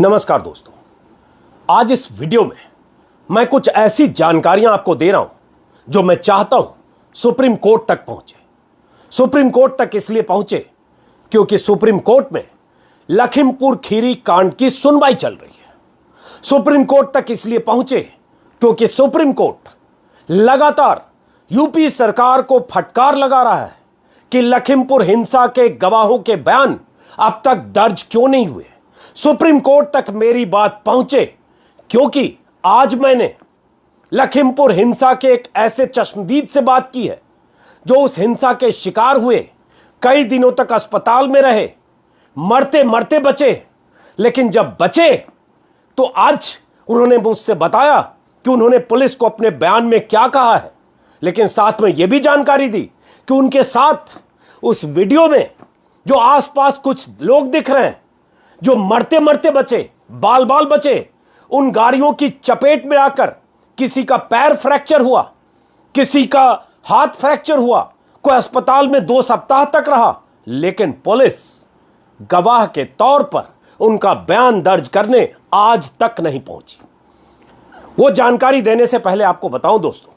नमस्कार दोस्तों, आज इस वीडियो में मैं कुछ ऐसी जानकारियां आपको दे रहा हूं जो मैं चाहता हूं सुप्रीम कोर्ट तक पहुंचे। सुप्रीम कोर्ट तक इसलिए पहुंचे क्योंकि सुप्रीम कोर्ट में लखीमपुर खीरी कांड की सुनवाई चल रही है। सुप्रीम कोर्ट तक इसलिए पहुंचे क्योंकि सुप्रीम कोर्ट लगातार यूपी सरकार को फटकार लगा रहा है कि लखीमपुर हिंसा के गवाहों के बयान अब तक दर्ज क्यों नहीं हुए। सुप्रीम कोर्ट तक मेरी बात पहुंचे क्योंकि आज मैंने लखीमपुर हिंसा के एक ऐसे चश्मदीद से बात की है जो उस हिंसा के शिकार हुए, कई दिनों तक अस्पताल में रहे, मरते मरते बचे, लेकिन जब बचे तो आज उन्होंने मुझसे बताया कि उन्होंने पुलिस को अपने बयान में क्या कहा है, लेकिन साथ में यह भी जानकारी दी कि उनके साथ उस वीडियो में जो आसपास कुछ लोग दिख रहे हैं जो मरते मरते बचे, बाल बाल बचे, उन गाड़ियों की चपेट में आकर किसी का पैर फ्रैक्चर हुआ, किसी का हाथ फ्रैक्चर हुआ, कोई अस्पताल में 2 सप्ताह तक रहा, लेकिन पुलिस गवाह के तौर पर उनका बयान दर्ज करने आज तक नहीं पहुंची। वो जानकारी देने से पहले आपको बताऊं दोस्तों,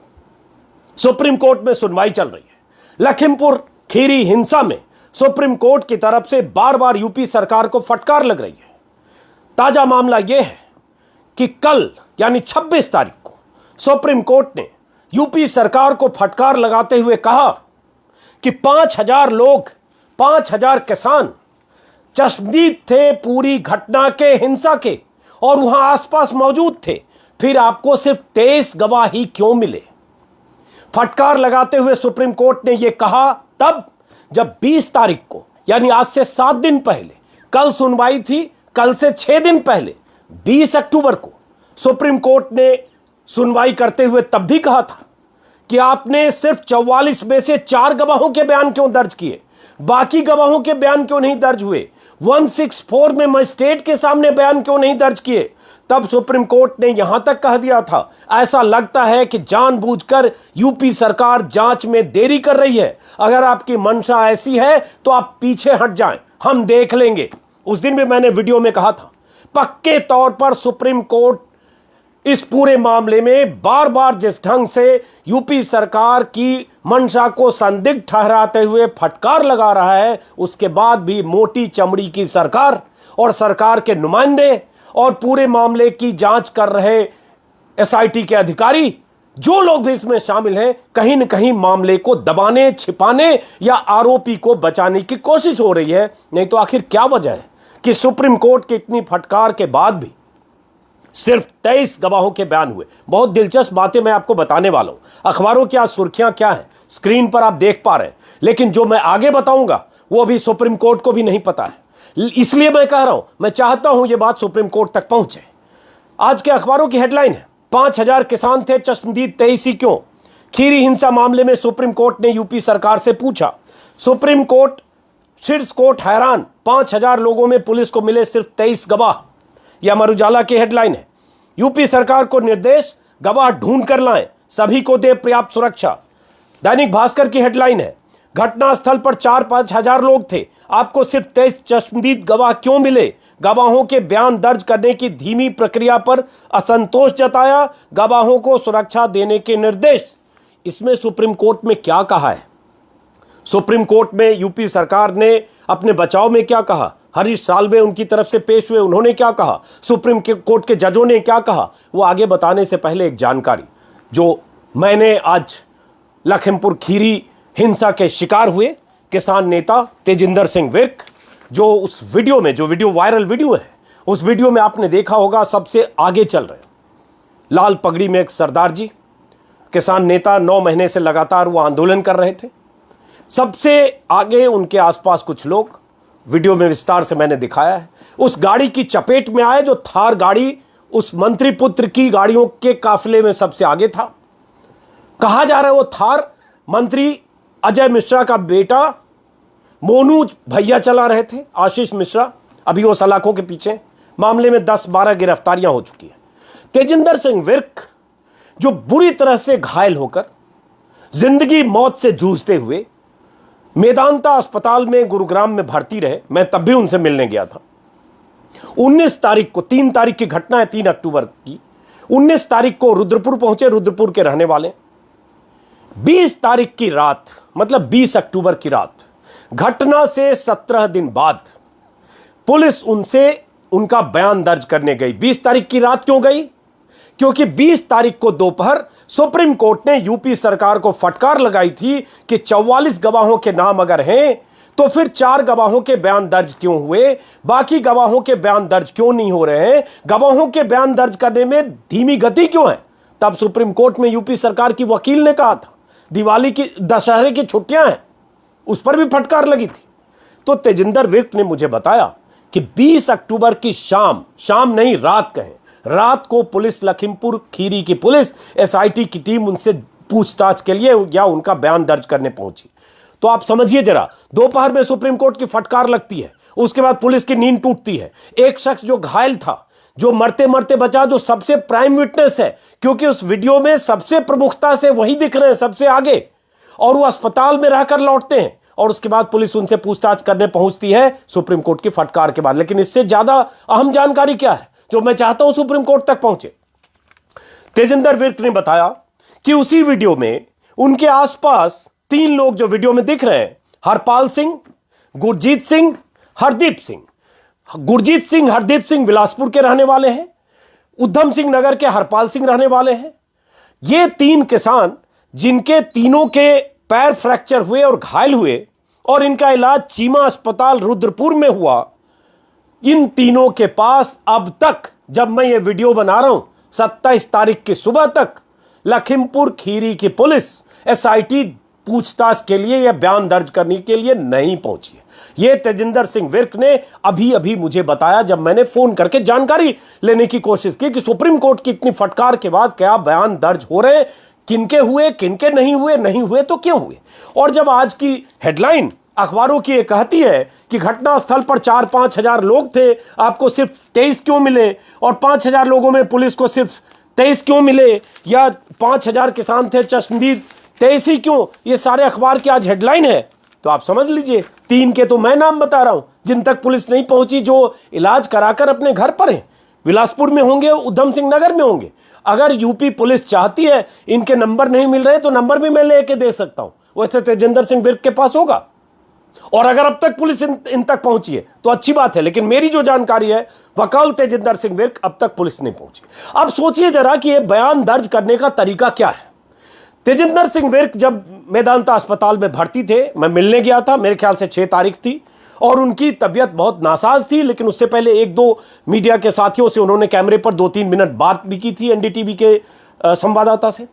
सुप्रीम कोर्ट में सुनवाई चल रही है। लखीमपुर खीरी हिंसा में सुप्रीम कोर्ट की तरफ से बार बार यूपी सरकार को फटकार लग रही है। ताजा मामला यह है कि कल यानी 26 तारीख को सुप्रीम कोर्ट ने यूपी सरकार को फटकार लगाते हुए कहा कि 5000 लोग, 5000 किसान चश्मदीद थे पूरी घटना के, हिंसा के, और वहां आसपास मौजूद थे, फिर आपको सिर्फ 23 गवाह ही क्यों मिले। फटकार लगाते हुए सुप्रीम कोर्ट ने यह कहा तब जब 20 तारीख को यानी आज से 7 दिन पहले, कल सुनवाई थी, कल से 6 दिन पहले 20 अक्टूबर को सुप्रीम कोर्ट ने सुनवाई करते हुए तब भी कहा था कि आपने सिर्फ 44 में से 4 गवाहों के बयान क्यों दर्ज किए, बाकी गवाहों के बयान क्यों नहीं दर्ज हुए, 164 में मजिस्ट्रेट के सामने बयान क्यों नहीं दर्ज किए। तब सुप्रीम कोर्ट ने यहां तक कह दिया था, ऐसा लगता है कि जानबूझकर यूपी सरकार जांच में देरी कर रही है, अगर आपकी मंशा ऐसी है तो आप पीछे हट जाएं, हम देख लेंगे। उस दिन भी मैंने वीडियो में कहा था, पक्के तौर पर सुप्रीम कोर्ट इस पूरे मामले में बार बार जिस ढंग से यूपी सरकार की मंशा को संदिग्ध ठहराते हुए फटकार लगा रहा है, उसके बाद भी मोटी चमड़ी की सरकार और सरकार के नुमाइंदे और पूरे मामले की जांच कर रहे एसआईटी के अधिकारी, जो लोग भी इसमें शामिल हैं, कहीं न कहीं मामले को दबाने, छिपाने या आरोपी को बचाने की कोशिश हो रही है। नहीं तो आखिर क्या वजह है कि सुप्रीम कोर्ट की इतनी फटकार के बाद भी सिर्फ 23 गवाहों के बयान हुए। बहुत दिलचस्प बातें मैं आपको बताने वाला हूं। अखबारों की आज सुर्खियां क्या हैं स्क्रीन पर आप देख पा रहे हैं, लेकिन जो मैं आगे बताऊंगा वो अभी सुप्रीम कोर्ट को भी नहीं पता है, इसलिए मैं कह रहा हूं, मैं चाहता हूं यह बात सुप्रीम कोर्ट तक पहुंचे। आज के अखबारों की हेडलाइन है, 5000 किसान थे चश्मदीद 23 ही क्यों। खीरी हिंसा मामले में सुप्रीम कोर्ट ने यूपी सरकार से पूछा। सुप्रीम कोर्ट, शीर्ष कोर्ट हैरान, 5000 लोगों में पुलिस को मिले सिर्फ 23 गवाह। यह अमर उजाला की हेडलाइन है। यूपी सरकार को निर्देश, गवाह ढूंढ कर लाएं, सभी को दे पर्याप्त सुरक्षा। दैनिक भास्कर की हेडलाइन है, घटनास्थल पर 4-5 हजार लोग थे, आपको सिर्फ 23 चश्मदीद गवाह क्यों मिले। गवाहों के बयान दर्ज करने की धीमी प्रक्रिया पर असंतोष जताया, गवाहों को सुरक्षा देने के निर्देश। इसमें सुप्रीम कोर्ट में क्या कहा है, सुप्रीम कोर्ट में यूपी सरकार ने अपने बचाव में क्या कहा, हरीश साल्वे उनकी तरफ से पेश हुए, उन्होंने क्या कहा, सुप्रीम कोर्ट के जजों ने क्या कहा, वो आगे बताने से पहले एक जानकारी जो मैंने आज लखीमपुर खीरी हिंसा के शिकार हुए किसान नेता तेजिंदर सिंह विर्क, जो उस वीडियो में, जो वीडियो वायरल वीडियो है, उस वीडियो में आपने देखा होगा सबसे आगे चल रहे लाल पगड़ी में एक सरदार जी, किसान नेता, 9 महीने से लगातार वो आंदोलन कर रहे थे। सबसे आगे उनके आसपास कुछ लोग, वीडियो में विस्तार से मैंने दिखाया है, उस गाड़ी की चपेट में आए जो थार गाड़ी उस मंत्री पुत्र की गाड़ियों के काफिले में सबसे आगे था। कहा जा रहा है वो थार मंत्री अजय मिश्रा का बेटा मोनू भैया चला रहे थे, आशीष मिश्रा, अभी वो सलाखों के पीछे। मामले में 10-12 गिरफ्तारियां हो चुकी हैं। तेजिंदर सिंह विर्क जो बुरी तरह से घायल होकर जिंदगी मौत से जूझते हुए मेदांता अस्पताल में गुरुग्राम में भर्ती रहे, मैं तब भी उनसे मिलने गया था। 19 तारीख को, 3 तारीख की घटना है, 3 अक्टूबर की, 19 तारीख को रुद्रपुर पहुंचे, रुद्रपुर के रहने वाले। 20 तारीख की रात, मतलब 20 अक्टूबर की रात, घटना से 17 दिन बाद पुलिस उनसे उनका बयान दर्ज करने गई। 20 तारीख की रात क्यों गई? क्योंकि 20 तारीख को दोपहर सुप्रीम कोर्ट ने यूपी सरकार को फटकार लगाई थी कि 44 गवाहों के नाम अगर हैं तो फिर 4 गवाहों के बयान दर्ज क्यों हुए, बाकी गवाहों के बयान दर्ज क्यों नहीं हो रहे हैं, गवाहों के बयान दर्ज करने में धीमी गति क्यों है। तब सुप्रीम कोर्ट में यूपी सरकार की वकील ने कहा था दिवाली की, दशहरे की छुट्टियां हैं, उस पर भी फटकार लगी थी। तो तेजिंदर विर्क ने मुझे बताया कि 20 अक्टूबर की शाम नहीं, रात कहें, रात को पुलिस, लखीमपुर खीरी की पुलिस, एसआईटी की टीम उनसे पूछताछ के लिए या उनका बयान दर्ज करने पहुंची। तो आप समझिए जरा, दोपहर में सुप्रीम कोर्ट की फटकार लगती है, उसके बाद पुलिस की नींद टूटती है। एक शख्स जो घायल था, जो मरते मरते बचा, जो सबसे प्राइम विटनेस है, क्योंकि उस वीडियो में सबसे प्रमुखता से वही दिख रहे हैं सबसे आगे, और वो अस्पताल में रहकर लौटते हैं, और उसके बाद पुलिस उनसे पूछताछ करने पहुंचती है सुप्रीम कोर्ट की फटकार के बाद। लेकिन इससे ज्यादा अहम जानकारी क्या है जो मैं चाहता हूं सुप्रीम कोर्ट तक पहुंचे? तेजिंदर विर्क ने बताया कि उसी वीडियो में उनके आसपास 3 लोग जो वीडियो में दिख रहे हैं, हरपाल सिंह, गुरजीत सिंह, हरदीप सिंह। गुरजीत सिंह, हरदीप सिंह बिलासपुर के रहने वाले हैं, उधम सिंह नगर के हरपाल सिंह रहने वाले हैं। ये 3 किसान जिनके तीनों के पैर फ्रैक्चर हुए और घायल हुए और इनका इलाज चीमा अस्पताल रुद्रपुर में हुआ, इन तीनों के पास अब तक, जब मैं ये वीडियो बना रहा हूं, 27 तारीख की सुबह तक लखीमपुर खीरी की पुलिस एसआईटी पूछताछ के लिए या बयान दर्ज करने के लिए नहीं पहुंची है। यह तेजिंदर सिंह विर्क ने अभी अभी मुझे बताया जब मैंने फोन करके जानकारी लेने की कोशिश की कि सुप्रीम कोर्ट की इतनी फटकार के बाद क्या बयान दर्ज हो रहे हैं, किनके हुए, किनके नहीं हुए, नहीं हुए तो क्यों हुए। और जब आज की हेडलाइन अखबारों की ये कहती है कि घटनास्थल पर 4-5 हजार लोग थे, आपको सिर्फ 23 क्यों मिले, और 5,000 लोगों में पुलिस को सिर्फ 23 क्यों मिले, या 5,000 किसान थे, चश्मदीद 23 ही क्यों, ये सारे अखबार की आज हेडलाइन है, तो आप समझ लीजिए 3 के तो मैं नाम बता रहा हूं जिन तक पुलिस नहीं पहुंची, जो इलाज कराकर अपने घर पर हैं, बिलासपुर में होंगे, उधम सिंह नगर में होंगे। अगर यूपी पुलिस चाहती है, इनके नंबर नहीं मिल रहे तो नंबर भी मैं लेके दे सकता हूं, वैसे तेजिंदर सिंह विर्क के पास होगा। और अगर अब तक पुलिस इन तक पहुंची है तो अच्छी बात है, लेकिन मेरी जो जानकारी है, वकाल तेजिंदर सिंह विर्क, अब तक पुलिस नहीं पहुंची। अब सोचिए जरा कि यह बयान दर्ज करने का तरीका क्या है। तेजिंदर सिंह विर्क जब मेदांता अस्पताल में भर्ती थे, मैं मिलने गया था, मेरे ख्याल से 6 तारीख थी, और उनकी तबीयत बहुत नासाज थी, लेकिन उससे पहले 1-2 मीडिया के साथियों से उन्होंने कैमरे पर 2-3 मिनट बात भी की थी एनडीटीवी के संवाददाता से।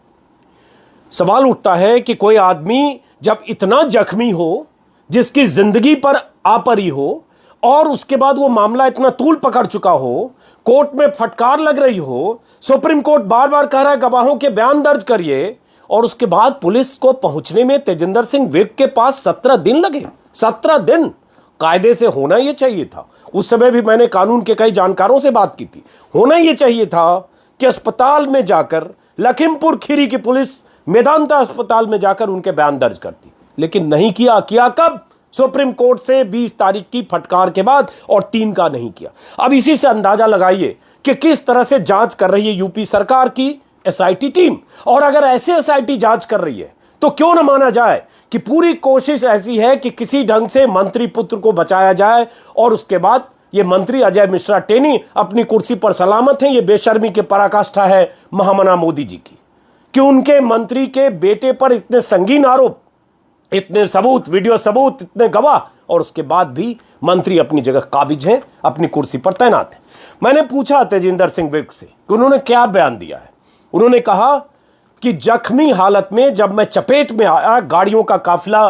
सवाल उठता है कि कोई आदमी जब इतना जख्मी हो, जिसकी जिंदगी पर आ पड़ी हो, और उसके बाद वो मामला इतना तूल पकड़ चुका हो, कोर्ट में फटकार लग रही हो, सुप्रीम कोर्ट बार बार कह रहा है गवाहों के बयान दर्ज करिए, और उसके बाद पुलिस को पहुंचने में तेजिंदर सिंह विर्क के पास 17 दिन लगे। 17 दिन कायदे से होना यह चाहिए था। उस समय भी मैंने कानून के कई जानकारों से बात की थी, होना यह चाहिए था कि अस्पताल में जाकर लखीमपुर खीरी की पुलिस मेदांता अस्पताल में जाकर उनके बयान दर्ज करती, लेकिन नहीं किया। किया कब? सुप्रीम कोर्ट से 20 तारीख की फटकार के बाद, और 3 का नहीं किया। अब इसी से अंदाजा लगाइए कि किस तरह से जांच कर रही है यूपी सरकार की एसआईटी टीम। और अगर ऐसे एसआईटी जांच कर रही है तो क्यों न माना जाए कि पूरी कोशिश ऐसी है कि किसी ढंग से मंत्री पुत्र को बचाया जाए, और उसके बाद ये मंत्री अजय मिश्रा टेनी अपनी कुर्सी पर सलामत हैं। ये बेशर्मी की पराकाष्ठा है महामना मोदी जी की कि उनके मंत्री के बेटे पर इतने संगीन आरोप, इतने सबूत, वीडियो सबूत, इतने गवाह, और उसके बाद भी मंत्री अपनी जगह काबिज हैं, अपनी कुर्सी पर तैनात हैं। मैंने पूछा तेजिंदर सिंह विर्क से कि उन्होंने क्या बयान दिया है। उन्होंने कहा कि जख्मी हालत में जब मैं चपेट में आया, गाड़ियों का काफिला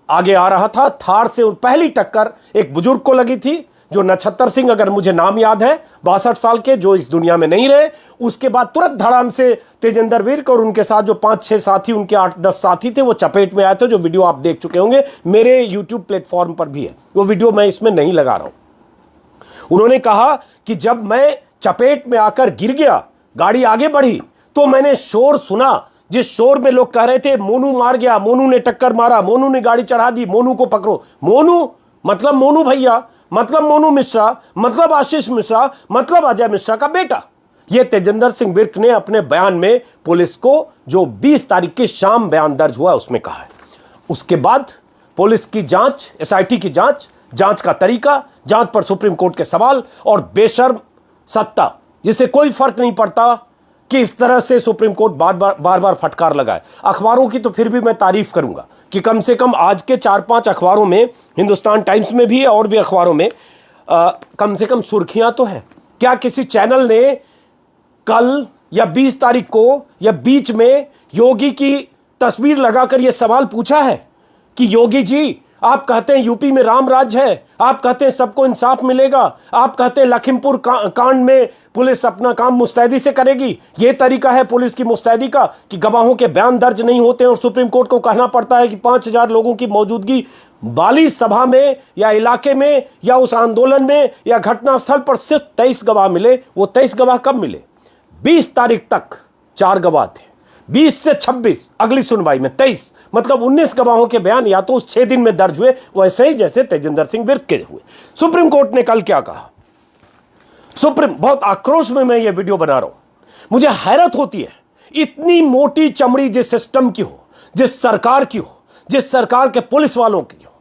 आगे आ रहा था, थार से पहली टक्कर एक बुजुर्ग को लगी थी, जो नक्षत्र सिंह, अगर मुझे नाम याद है, 62 साल के, जो इस दुनिया में नहीं रहे। उसके बाद तुरंत धड़ाम से तेजिंदर विर्क और उनके साथ जो 5-6 साथी, उनके 8-10 साथी थे, वो चपेट में आए थे, जो वीडियो आप देख चुके होंगे, मेरे यूट्यूब प्लेटफॉर्म पर भी है वो वीडियो, मैं इसमें नहीं लगा रहा हूं। उन्होंने कहा कि जब मैं चपेट में आकर गिर गया, गाड़ी आगे बढ़ी, तो मैंने शोर सुना, जिस शोर में लोग कह रहे थे मोनू मार गया, मोनू ने टक्कर मारा, मोनू ने गाड़ी चढ़ा दी, मोनू को पकड़ो। मोनू मतलब मोनू भैया, मतलब मोनू मिश्रा, मतलब आशीष मिश्रा, मतलब अजय मिश्रा का बेटा। यह तेजिंदर सिंह विर्क ने अपने बयान में पुलिस को, जो 20 तारीख की शाम बयान दर्ज हुआ, उसमें कहा है। उसके बाद पुलिस की जांच, एसआईटी की जांच, जांच का तरीका, जांच पर सुप्रीम कोर्ट के सवाल और बेशर्म सत्ता, जिसे कोई फर्क नहीं पड़ता कि इस तरह से सुप्रीम कोर्ट बार बार फटकार लगाए। अखबारों की तो फिर भी मैं तारीफ करूंगा कि कम से कम आज के 4-5 अखबारों में, हिंदुस्तान टाइम्स में भी और भी अखबारों में कम से कम सुर्खियां तो है। क्या किसी चैनल ने कल या 20 तारीख को या बीच में योगी की तस्वीर लगाकर यह सवाल पूछा है कि योगी जी, आप कहते हैं यूपी में राम राज्य है, आप कहते हैं सबको इंसाफ मिलेगा, आप कहते हैं लखीमपुर कांड में पुलिस अपना काम मुस्तैदी से करेगी, यह तरीका है पुलिस की मुस्तैदी का कि गवाहों के बयान दर्ज नहीं होते और सुप्रीम कोर्ट को कहना पड़ता है कि 5,000 लोगों की मौजूदगी वाली सभा में या इलाके में या उस आंदोलन में या घटनास्थल पर सिर्फ 23 गवाह मिले। वो 23 गवाह कब मिले? 20 तारीख तक 4 गवाह थे, 20 से 26 अगली सुनवाई में 23, मतलब 19 गवाहों के बयान या तो उस 6 दिन में दर्ज हुए, वैसे ही जैसे तेजिंदर सिंह विर्क के हुए। सुप्रीम कोर्ट ने कल क्या कहा? सुप्रीम, बहुत आक्रोश में मैं ये वीडियो बना रहा हूं। मुझे हैरत होती है, इतनी मोटी चमड़ी जिस सिस्टम की हो, जिस सरकार की हो, जिस सरकार के पुलिस वालों की हो,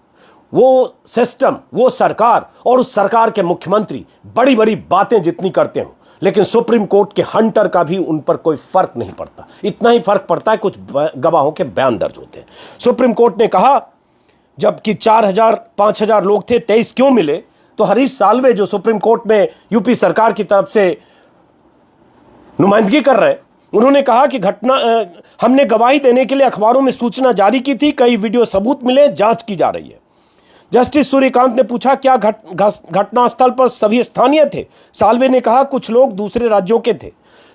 वो सिस्टम, वो सरकार और उस सरकार के मुख्यमंत्री बड़ी बड़ी बातें जितनी करते हो, लेकिन सुप्रीम कोर्ट के हंटर का भी उन पर कोई फर्क नहीं पड़ता। इतना ही फर्क पड़ता है कुछ गवाहों के बयान दर्ज होते हैं। सुप्रीम कोर्ट ने कहा, जबकि 4,000-5,000 लोग थे, 23 क्यों मिले? तो हरीश साल्वे, जो सुप्रीम कोर्ट में यूपी सरकार की तरफ से नुमाइंदगी कर रहे हैं, उन्होंने कहा कि हमने गवाही देने के लिए अखबारों में सूचना जारी की थी, कई वीडियो सबूत मिले, जांच की जा रही है। जस्टिस सूर्यकांत ने पूछा, क्या घटनास्थल पर सभी स्थानीय थे? साल्वे ने कहा, कुछ लोग दूसरे राज्यों के थे।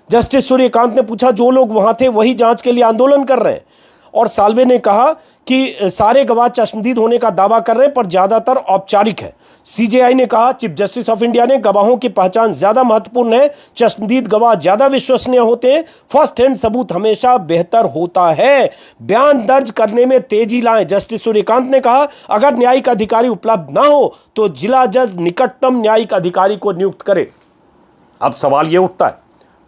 जस्टिस सूर्यकांत ने पूछा, जो लोग वहां थे वही जांच के लिए आंदोलन कर रहे हैं? और साल्वे ने कहा कि सारे गवाह चश्मदीद होने का दावा कर रहे हैं, पर ज्यादातर औपचारिक है। सीजेआई ने कहा, चीफ जस्टिस ऑफ इंडिया ने, गवाहों की पहचान ज्यादा महत्वपूर्ण है, चश्मदीद गवाह ज्यादा विश्वसनीय होते हैं, फर्स्ट हैंड सबूत हमेशा बेहतर होता है, बयान दर्ज करने में तेजी लाएं। जस्टिस सूर्यकांत ने कहा, अगर न्यायिक अधिकारी उपलब्ध ना हो तो जिला जज निकटतम न्यायिक अधिकारी को नियुक्त करे। अब सवाल यह उठता है,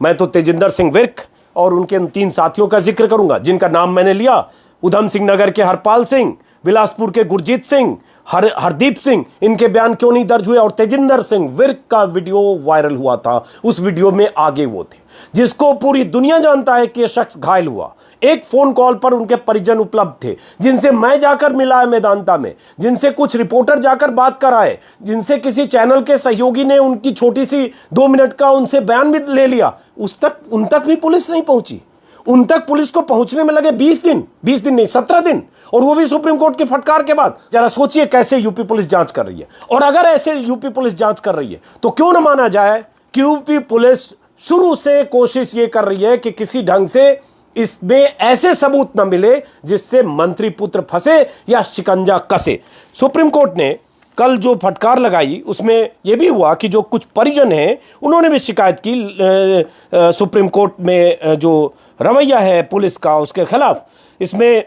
मैं तो तेजिंदर सिंह विर्क और उनके उन 3 साथियों का जिक्र करूंगा जिनका नाम मैंने लिया, उधम सिंह नगर के हरपाल सिंह, बिलासपुर के गुरजीत सिंह, हरदीप सिंह, इनके बयान क्यों नहीं दर्ज हुए? और तेजिंदर सिंह विर्क का वीडियो वायरल हुआ था, उस वीडियो में आगे वो थे, जिसको पूरी दुनिया जानता है कि यह शख्स घायल हुआ। एक फोन कॉल पर उनके परिजन उपलब्ध थे, जिनसे मैं जाकर मिला है मैदानता में, जिनसे कुछ रिपोर्टर जाकर बात कराए, जिनसे किसी चैनल के सहयोगी ने उनकी छोटी सी 2 मिनट का उनसे बयान भी ले लिया। उन तक भी पुलिस नहीं पहुंची। उन तक पुलिस को पहुंचने में लगे 20 दिन नहीं 17 दिन, और वो भी सुप्रीम कोर्ट के फटकार के बाद। जरा सोचिए कैसे यूपी पुलिस जांच कर रही है। और अगर ऐसे यूपी पुलिस जांच कर रही है तो क्यों न माना जाए कि यूपी पुलिस शुरू से कोशिश ये कर रही है कि किसी ढंग से इसमें ऐसे सबूत न मिले जिससे मंत्री पुत्र फंसे या शिकंजा कसे। सुप्रीम कोर्ट ने कल जो फटकार लगाई उसमें यह भी हुआ कि जो कुछ परिजन हैं उन्होंने भी शिकायत की सुप्रीम कोर्ट में जो रवैया है पुलिस का उसके खिलाफ। इसमें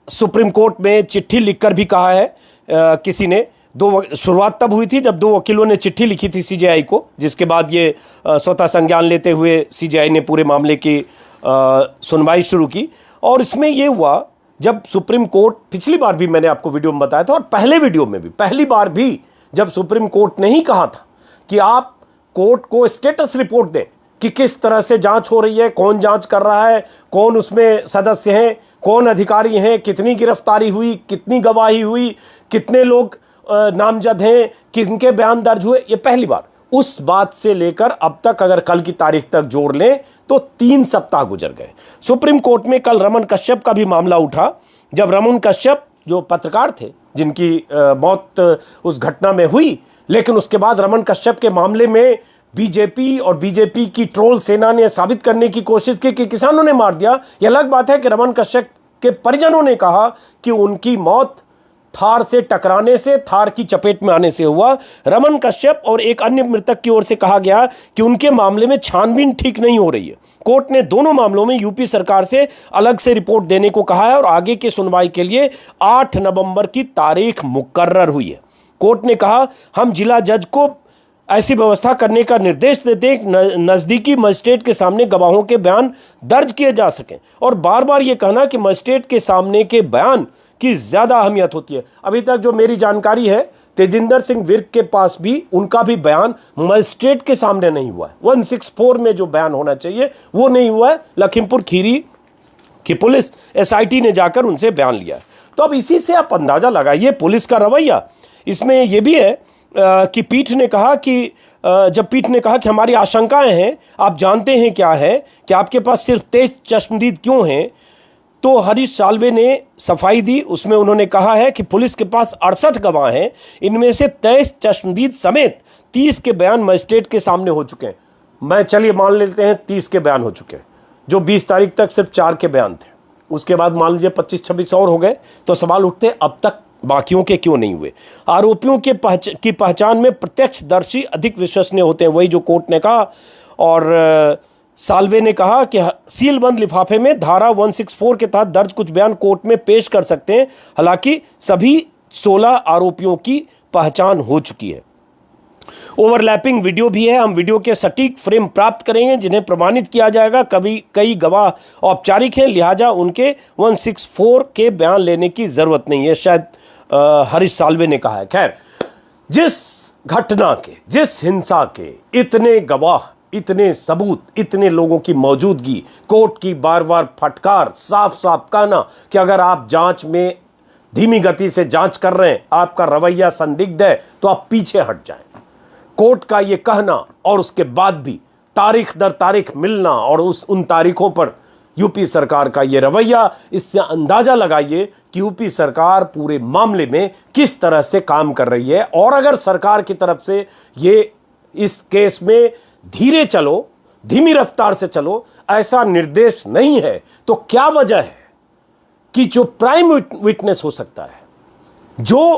सुप्रीम कोर्ट में चिट्ठी लिखकर भी कहा है किसी ने। शुरुआत तब हुई थी जब 2 वकीलों ने चिट्ठी लिखी थी सीजेआई को, जिसके बाद ये स्वतः संज्ञान लेते हुए सीजेआई ने पूरे मामले की सुनवाई शुरू की। और इसमें यह हुआ जब सुप्रीम कोर्ट, पिछली बार भी मैंने आपको वीडियो में बताया था और पहले वीडियो में भी, पहली बार भी जब सुप्रीम कोर्ट ने ही कहा था कि आप कोर्ट को स्टेटस रिपोर्ट दें कि किस तरह से जांच हो रही है, कौन जांच कर रहा है, कौन उसमें सदस्य हैं, कौन अधिकारी हैं, कितनी गिरफ्तारी हुई, कितनी गवाही हुई, कितने लोग नामजद हैं, किनके बयान दर्ज हुए। ये पहली बार। उस बात से लेकर अब तक अगर कल की तारीख तक जोड़ लें तो 3 सप्ताह गुजर गए। सुप्रीम कोर्ट में कल रमन कश्यप का भी मामला उठा, जब रमन कश्यप जो पत्रकार थे जिनकी मौत उस घटना में हुई, लेकिन उसके बाद रमन कश्यप के मामले में बीजेपी और बीजेपी की ट्रोल सेना ने साबित करने की कोशिश की कि किसानों ने मार दिया। यह अलग बात है कि रमन कश्यप के परिजनों ने कहा कि उनकी मौत थार से टकराने से, थार की चपेट में आने से हुआ। रमन कश्यप और एक अन्य मृतक की ओर से कहा गया कि उनके मामले में छानबीन ठीक नहीं हो रही है। कोर्ट ने दोनों मामलों में यूपी सरकार से अलग से रिपोर्ट देने को कहा है और आगे की सुनवाई के लिए 8 नवंबर की तारीख मुकर्रर हुई है। कोर्ट ने कहा, हम जिला जज को ऐसी व्यवस्था करने का निर्देश देते हैं नजदीकी मजिस्ट्रेट के सामने गवाहों के बयान दर्ज किए जा सकें और बार बार ये कहना कि मजिस्ट्रेट के सामने के बयान की ज्यादा अहमियत होती है। अभी तक जो मेरी जानकारी है, तेजिंदर सिंह विर्क के पास भी उनका भी बयान मजिस्ट्रेट के सामने नहीं हुआ है। 164 में जो बयान होना चाहिए वो नहीं हुआ है। लखीमपुर खीरी की पुलिस एसआईटी ने जाकर उनसे बयान लिया है। तो अब इसी से आप अंदाजा लगाइए पुलिस का रवैया। इसमें यह भी है कि पीठ ने कहा कि जब पीठ ने कहा कि हमारी आशंकाएं हैं, आप जानते हैं क्या है कि आपके पास सिर्फ 23 चश्मदीद क्यों हैं, तो हरीश साल्वे ने सफाई दी। उसमें उन्होंने कहा है कि पुलिस के पास 68 गवाह हैं, इनमें से 23 चश्मदीद समेत 30 के बयान मजिस्ट्रेट के सामने हो चुके हैं। मैं चलिए मान लेते हैं 30 के बयान हो चुके हैं, जो 20 तारीख तक सिर्फ 4 के बयान थे, उसके बाद मान लीजिए 25-26 और हो गए, तो सवाल उठते अब तक बाकियों के क्यों नहीं हुए। आरोपियों की पहचान में प्रत्यक्षदर्शी अधिक विश्वसनीय होते हैं, वही जो कोर्ट ने कहा। और साल्वे ने कहा कि सीलबंद लिफाफे में धारा 164 के तहत दर्ज कुछ बयान कोर्ट में पेश कर सकते हैं। हालांकि सभी 16 आरोपियों की पहचान हो चुकी है। ओवरलैपिंग वीडियो भी है, हम वीडियो के सटीक फ्रेम प्राप्त करेंगे जिन्हें प्रमाणित किया जाएगा। कई गवाह औपचारिक हैं, लिहाजा उनके 164 के बयान लेने की जरूरत नहीं है, शायद हरीश साल्वे ने कहा है। खैर, जिस घटना के, जिस हिंसा के इतने गवाह, इतने सबूत, इतने लोगों की मौजूदगी, कोर्ट की बार बार फटकार, साफ साफ कहना कि अगर आप जांच में धीमी गति से जांच कर रहे हैं, आपका रवैया संदिग्ध है, तो आप पीछे हट जाएं। कोर्ट का यह कहना और उसके बाद भी तारीख दर तारीख मिलना और उन तारीखों पर यूपी सरकार का यह रवैया, इससे अंदाजा लगाइए कि यूपी सरकार पूरे मामले में किस तरह से काम कर रही है। और अगर सरकार की तरफ से ये इस केस में धीरे चलो, धीमी रफ्तार से चलो, ऐसा निर्देश नहीं है, तो क्या वजह है कि जो प्राइम विटनेस हो सकता है, जो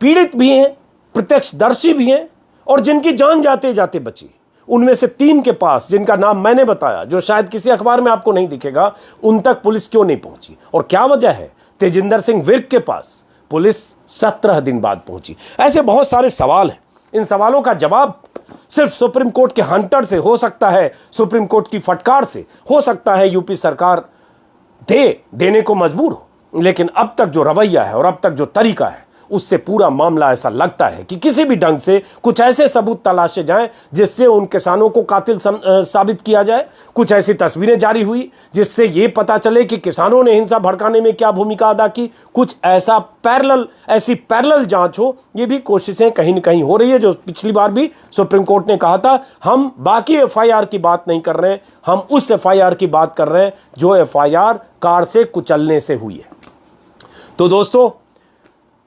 पीड़ित भी हैं, प्रत्यक्षदर्शी भी हैं और जिनकी जान जाते जाते बची, उनमें से 3 के पास, जिनका नाम मैंने बताया, जो शायद किसी अखबार में आपको नहीं दिखेगा, उन तक पुलिस क्यों नहीं पहुंची और क्या वजह है तेजिंदर सिंह विर्क के पास पुलिस 17 दिन बाद पहुंची। ऐसे बहुत सारे सवाल हैं। इन सवालों का जवाब सिर्फ सुप्रीम कोर्ट के हंटर से हो सकता है, सुप्रीम कोर्ट की फटकार से हो सकता है यूपी सरकार देने को मजबूर हो। लेकिन अब तक जो रवैया है और अब तक जो तरीका है, उससे पूरा मामला ऐसा लगता है कि किसी भी ढंग से कुछ ऐसे सबूत तलाशे जाएं जिससे उन किसानों को कातिल साबित किया जाए। कुछ ऐसी तस्वीरें जारी हुई जिससे ये पता चले कि किसानों ने हिंसा भड़काने में क्या भूमिका अदा की। कुछ ऐसा ऐसी पैरेलल जांच हो, ये भी कोशिशें कहीं न कहीं हो रही है। जो पिछली बार भी सुप्रीम कोर्ट ने कहा था, हम बाकी FIR की बात नहीं कर रहे हैं, हम उस FIR की बात कर रहे हैं जो FIR कार से कुचलने से हुई है। तो दोस्तों,